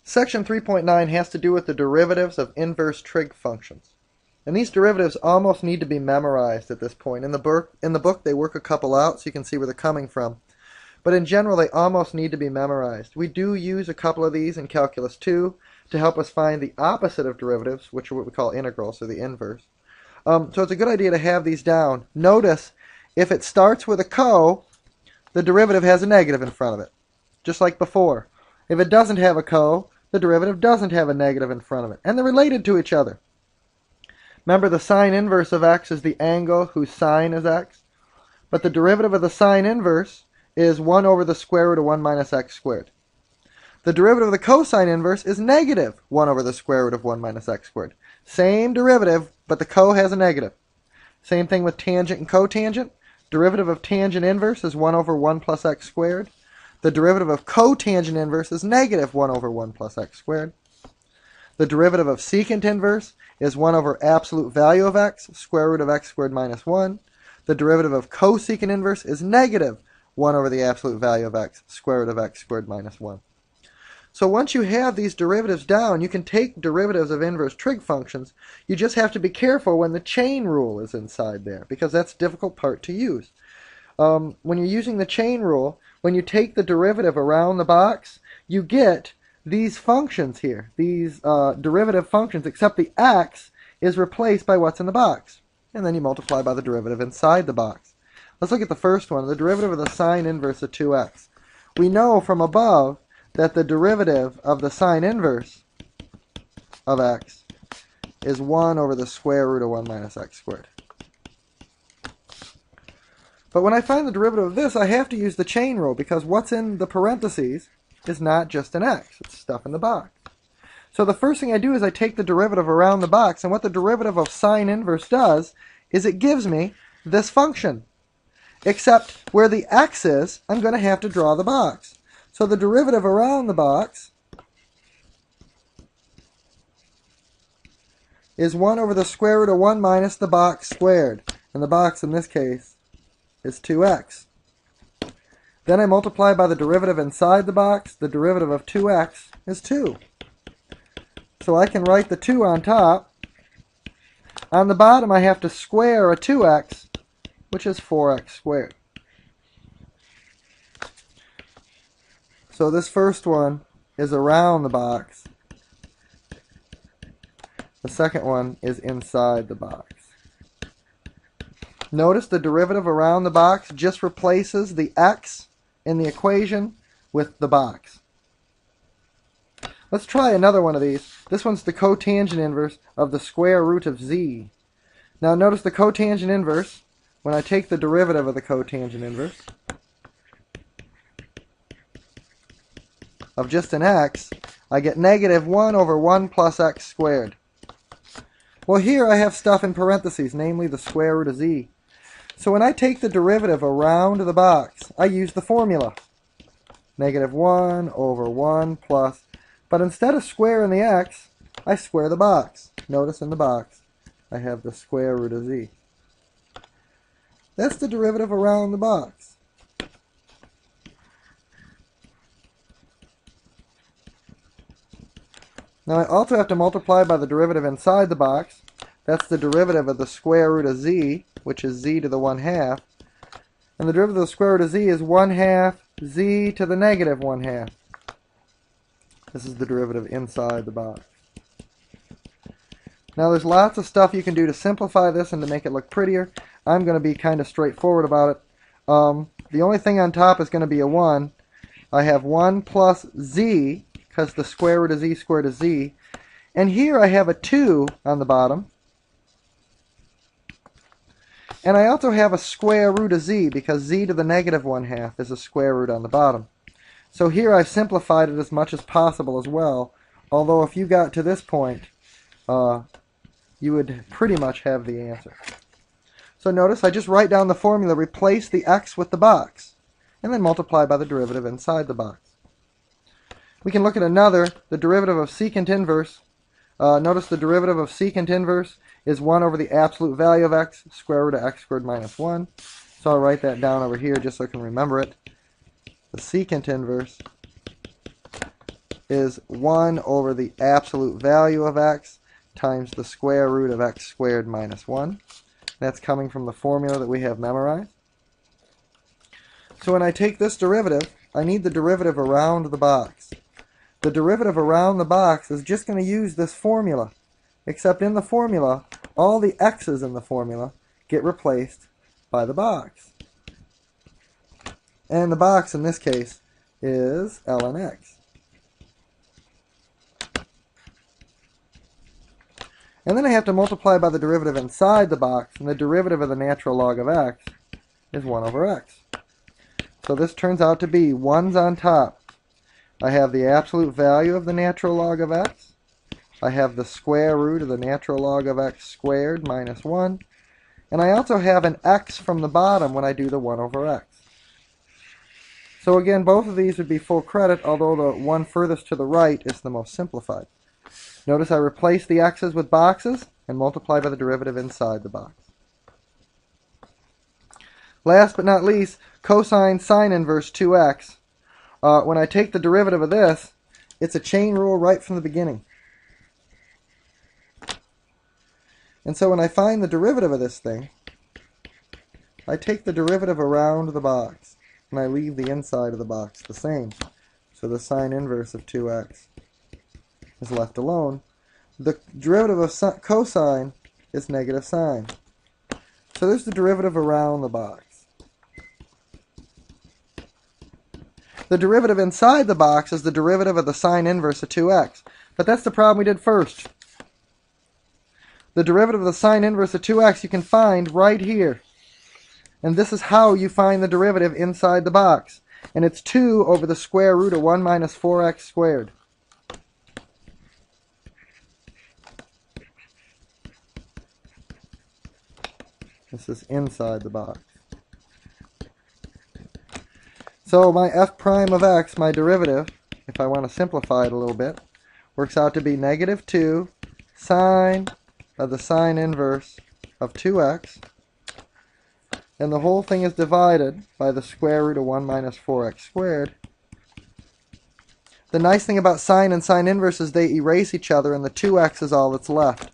Section 3.9 has to do with the derivatives of inverse trig functions. And these derivatives almost need to be memorized at this point. In the book they work a couple out so you can see where they're coming from. But in general they almost need to be memorized. We do use a couple of these in Calculus 2 to help us find the opposite of derivatives, which are what we call integrals, or the inverse. So it's a good idea to have these down. Notice, if it starts with a co, the derivative has a negative in front of it, just like before. If it doesn't have a co, the derivative doesn't have a negative in front of it. And they're related to each other. Remember, the sine inverse of x is the angle whose sine is x. But the derivative of the sine inverse is 1 over the square root of 1 minus x squared. The derivative of the cosine inverse is negative 1 over the square root of 1 minus x squared. Same derivative, but the co has a negative. Same thing with tangent and cotangent. Derivative of tangent inverse is 1 over 1 plus x squared. The derivative of cotangent inverse is negative 1 over 1 plus x squared. The derivative of secant inverse is 1 over absolute value of x, square root of x squared minus 1. The derivative of cosecant inverse is negative 1 over the absolute value of x, square root of x squared minus 1. So once you have these derivatives down, you can take derivatives of inverse trig functions. You just have to be careful when the chain rule is inside there, because that's a difficult part to use. When you're using the chain rule, when you take the derivative around the box, you get these functions here, these derivative functions, except the x is replaced by what's in the box. And then you multiply by the derivative inside the box. Let's look at the first one, the derivative of the sine inverse of 2x. We know from above that the derivative of the sine inverse of x is 1 over the square root of 1 minus x squared. But when I find the derivative of this, I have to use the chain rule, because what's in the parentheses is not just an x, it's stuff in the box. So the first thing I do is I take the derivative around the box, and what the derivative of sine inverse does is it gives me this function. Except where the x is, I'm going to have to draw the box. So the derivative around the box is 1 over the square root of 1 minus the box squared. And the box in this case is 2x. Then I multiply by the derivative inside the box. The derivative of 2x is 2. So I can write the 2 on top. On the bottom I have to square a 2x, which is 4x squared. So this first one is around the box. The second one is inside the box. Notice the derivative around the box just replaces the x in the equation with the box. Let's try another one of these. This one's the cotangent inverse of the square root of z. Now notice the cotangent inverse, when I take the derivative of the cotangent inverse of just an x, I get negative 1 over 1 plus x squared. Well, here I have stuff in parentheses, namely the square root of z. So when I take the derivative around the box, I use the formula. Negative 1 over 1 plus, but instead of squaring the x, I square the box. Notice in the box, I have the square root of z. That's the derivative around the box. Now I also have to multiply by the derivative inside the box. That's the derivative of the square root of z, which is z to the 1/2. And the derivative of the square root of z is 1/2 z to the negative 1/2. This is the derivative inside the box. Now there's lots of stuff you can do to simplify this and to make it look prettier. I'm going to be kind of straightforward about it. The only thing on top is going to be a 1. I have 1 plus z, because the square root of z squared is z. And here I have a 2 on the bottom. And I also have a square root of z, because z to the negative 1/2 is a square root on the bottom. So here I've simplified it as much as possible as well, although if you got to this point, you would pretty much have the answer. So notice I just write down the formula, replace the x with the box, and then multiply by the derivative inside the box. We can look at another, the derivative of secant inverse. Notice the derivative of secant inverse is 1 over the absolute value of x, square root of x squared minus 1. So I'll write that down over here just so I can remember it. The secant inverse is 1 over the absolute value of x times the square root of x squared minus 1. That's coming from the formula that we have memorized. So when I take this derivative, I need the derivative around the box. The derivative around the box is just going to use this formula, except in the formula, all the x's in the formula get replaced by the box. And the box in this case is ln x. And then I have to multiply by the derivative inside the box, and the derivative of the natural log of x is 1 over x. So this turns out to be 1's on top. I have the absolute value of the natural log of x. I have the square root of the natural log of x squared minus 1. And I also have an x from the bottom when I do the 1 over x. So again, both of these would be full credit, although the one furthest to the right is the most simplified. Notice I replace the x's with boxes and multiply by the derivative inside the box. Last but not least, cosine sine inverse 2x. When I take the derivative of this, it's a chain rule right from the beginning. And so when I find the derivative of this thing, I take the derivative around the box, and I leave the inside of the box the same. So the sine inverse of 2x is left alone. The derivative of cosine is negative sine. So there's the derivative around the box. The derivative inside the box is the derivative of the sine inverse of 2x. But that's the problem we did first. The derivative of the sine inverse of 2x you can find right here. And this is how you find the derivative inside the box. And it's 2 over the square root of 1 minus 4x squared. This is inside the box. So my f prime of x, my derivative, if I want to simplify it a little bit, works out to be negative 2 sine of the sine inverse of 2x. And the whole thing is divided by the square root of 1 minus 4x squared. The nice thing about sine and sine inverse is they erase each other, and the 2x is all that's left.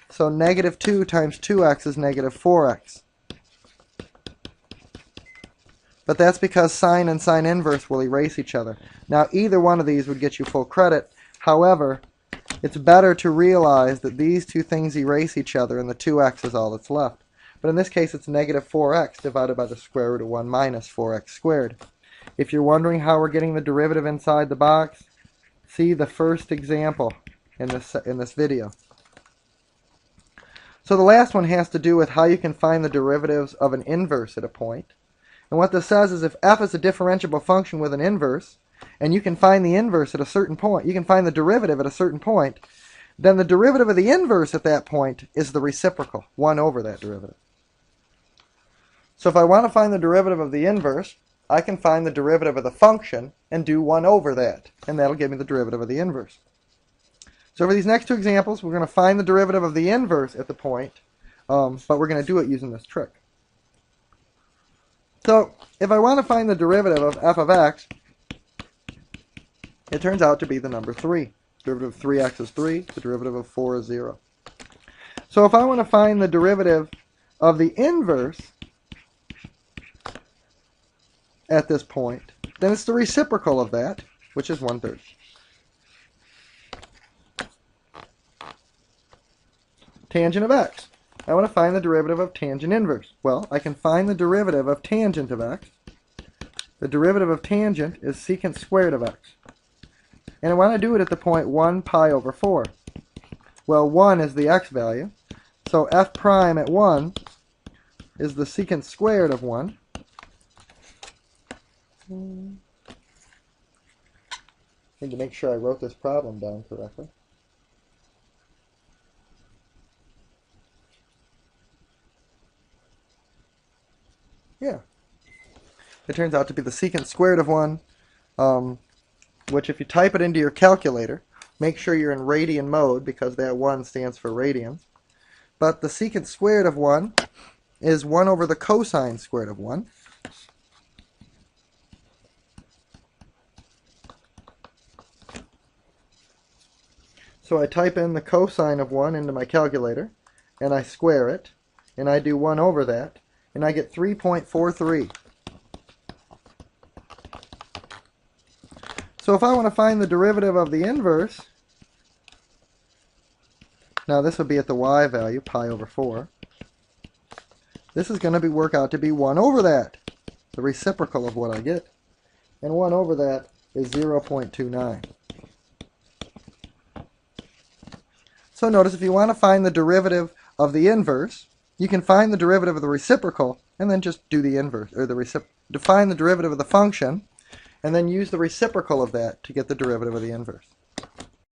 So negative 2 times 2x is negative 4x. But that's because sine and sine inverse will erase each other. Now, either one of these would get you full credit. However, it's better to realize that these two things erase each other, and the 2x is all that's left. But in this case, it's negative 4x divided by the square root of 1 minus 4x squared. If you're wondering how we're getting the derivative inside the box, see the first example in this video. So the last one has to do with how you can find the derivatives of an inverse at a point. And what this says is if f is a differentiable function with an inverse, and you can find the inverse at a certain point, you can find the derivative at a certain point, then the derivative of the inverse at that point is the reciprocal, 1 over that derivative. So if I want to find the derivative of the inverse, I can find the derivative of the function and do 1 over that, and that'll give me the derivative of the inverse. So for these next two examples, we're going to find the derivative of the inverse at the point, but we're going to do it using this trick. So if I want to find the derivative of f of x, it turns out to be the number 3. Derivative of 3x is 3, the derivative of 4 is 0. So if I want to find the derivative of the inverse at this point, then it's the reciprocal of that, which is 1/3. Tangent of x. I want to find the derivative of tangent inverse. Well, I can find the derivative of tangent of x. The derivative of tangent is secant squared of x. And I want to do it at the point 1 pi over 4. Well, 1 is the x value, so f prime at 1 is the secant squared of 1. Need to make sure I wrote this problem down correctly. Yeah. It turns out to be the secant squared of 1, which if you type it into your calculator, make sure you're in radian mode because that 1 stands for radians. But the secant squared of 1 is 1 over the cosine squared of 1. So I type in the cosine of 1 into my calculator, and I square it, and I do 1 over that, and I get 3.43. So if I want to find the derivative of the inverse, now this would be at the y value, pi over 4. This is going to work out to be 1 over that, the reciprocal of what I get. And 1 over that is 0.29. So notice if you want to find the derivative of the inverse, you can find the derivative of the reciprocal and then just do the inverse, or define the derivative of the function and then use the reciprocal of that to get the derivative of the inverse.